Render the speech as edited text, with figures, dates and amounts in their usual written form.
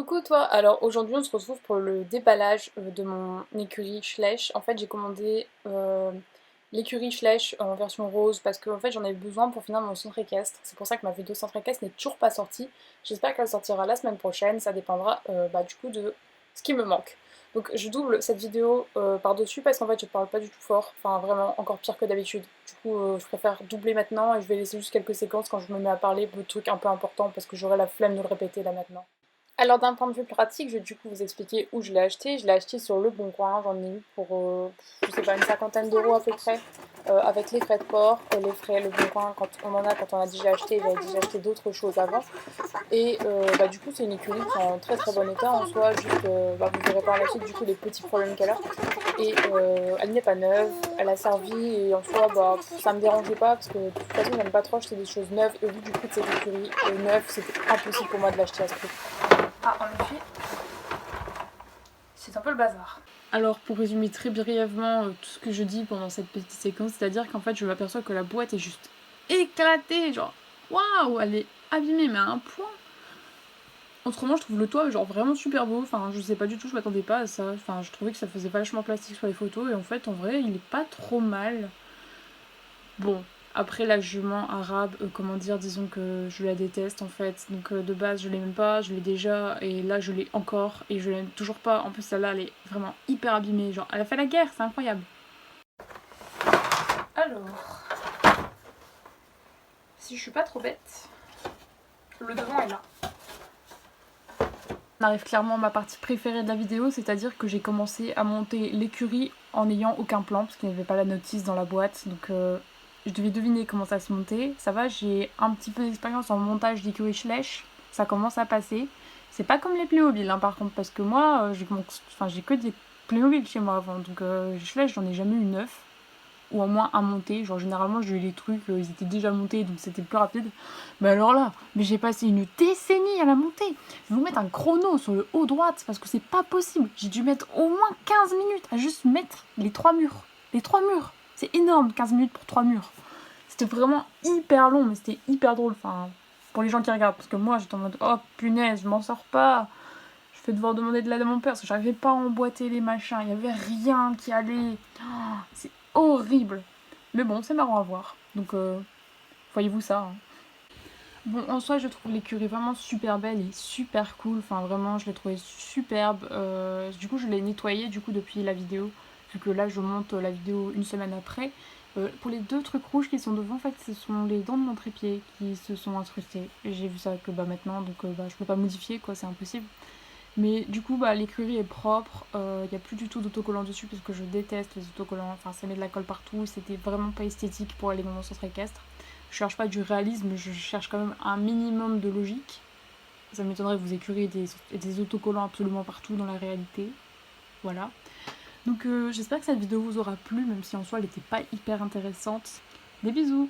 Coucou toi, alors aujourd'hui on se retrouve pour le déballage de mon écurie Schleich. En fait j'ai commandé l'écurie Schleich en version rose parce que en fait j'en avais besoin pour finir mon centre équestre. C'est pour ça que ma vidéo centre équestre n'est toujours pas sortie. J'espère qu'elle sortira la semaine prochaine, ça dépendra du coup de ce qui me manque. Donc je double cette vidéo par-dessus parce qu'en fait je parle pas du tout fort, enfin vraiment encore pire que d'habitude. Du coup je préfère doubler maintenant et je vais laisser juste quelques séquences quand je me mets à parler de trucs un peu importants parce que j'aurai la flemme de le répéter là maintenant. Alors d'un point de vue pratique, je vais du coup vous expliquer où je l'ai acheté. Je l'ai acheté sur Le Bon Coin, j'en ai eu pour, je sais pas, une cinquantaine d'euros à peu près, avec les frais de port, les frais Le Bon Coin, quand on en a, quand on a déjà acheté, j'avais déjà acheté d'autres choses avant. Et du coup c'est une écurie qui est en très très bon état en soi, juste, vous verrez par la suite du coup les petits problèmes qu'elle a. Et elle n'est pas neuve, elle a servi et en soi ça me dérangeait pas parce que de toute façon j'aime pas trop acheter des choses neuves et au vu du prix de cette écurie neuve c'était impossible pour moi de l'acheter à ce prix. Ah, en effet, c'est un peu le bazar. Alors, pour résumer très brièvement tout ce que je dis pendant cette petite séquence, c'est-à-dire qu'en fait, je m'aperçois que la boîte est juste éclatée, genre, waouh, elle est abîmée, mais à un point. Autrement, je trouve le toit genre vraiment super beau, enfin, je sais pas du tout, je m'attendais pas à ça, enfin, je trouvais que ça faisait vachement plastique sur les photos, et en fait, en vrai, il est pas trop mal. Bon, après la jument arabe, comment dire, disons que je la déteste en fait. Donc de base je l'aime pas, je l'ai déjà et là je l'ai encore et je l'aime toujours pas. En plus celle-là elle est vraiment hyper abîmée, genre elle a fait la guerre, c'est incroyable. Alors, si je suis pas trop bête, le devant est là. On arrive clairement à ma partie préférée de la vidéo, c'est-à-dire que j'ai commencé à monter l'écurie en n'ayant aucun plan parce qu'il n'y avait pas la notice dans la boîte, donc je devais deviner comment ça se montait. Ça va, j'ai un petit peu d'expérience en montage d'écurie Schleich, ça commence à passer. C'est pas comme les Playmobil hein, par contre, parce que moi j'ai que des Playmobil chez moi avant, donc Schleich j'en ai jamais eu neuf ou au moins à monter. Genre généralement j'ai eu les trucs, ils étaient déjà montés donc c'était plus rapide. Mais alors là, mais j'ai passé une décennie à la monter. Je vais vous mettre un chrono sur le haut droite parce que c'est pas possible. J'ai dû mettre au moins 15 minutes à juste mettre les 3 murs. Les 3 murs, c'est énorme, 15 minutes pour 3 murs. C'était vraiment hyper long, mais c'était hyper drôle. Enfin, pour les gens qui regardent, parce que moi j'étais en mode oh punaise, je m'en sors pas. Je vais devoir demander de l'aide à mon père parce que j'arrivais pas à emboîter les machins. Il y avait rien qui allait. Oh, c'est horrible. Mais bon, c'est marrant à voir. Donc, voyez-vous ça. Hein. Bon, en soi, je trouve l'écurie vraiment super belle et super cool. Enfin, vraiment, je l'ai trouvée superbe. Du coup, je l'ai nettoyée du coup depuis la vidéo. Vu que là, je monte la vidéo une semaine après. Pour les deux trucs rouges qui sont devant, en fait, ce sont les dents de mon trépied qui se sont incrustées. Et j'ai vu ça que maintenant, donc je peux pas modifier, quoi, c'est impossible. Mais du coup, l'écurie est propre, il n'y a plus du tout d'autocollants dessus parce que je déteste les autocollants, enfin ça met de la colle partout, c'était vraiment pas esthétique pour aller dans mon centre équestre. Je cherche pas du réalisme, je cherche quand même un minimum de logique. Ça m'étonnerait que vous écuriez des autocollants absolument partout dans la réalité. Voilà. Donc j'espère que cette vidéo vous aura plu, même si en soi elle n'était pas hyper intéressante. Des bisous!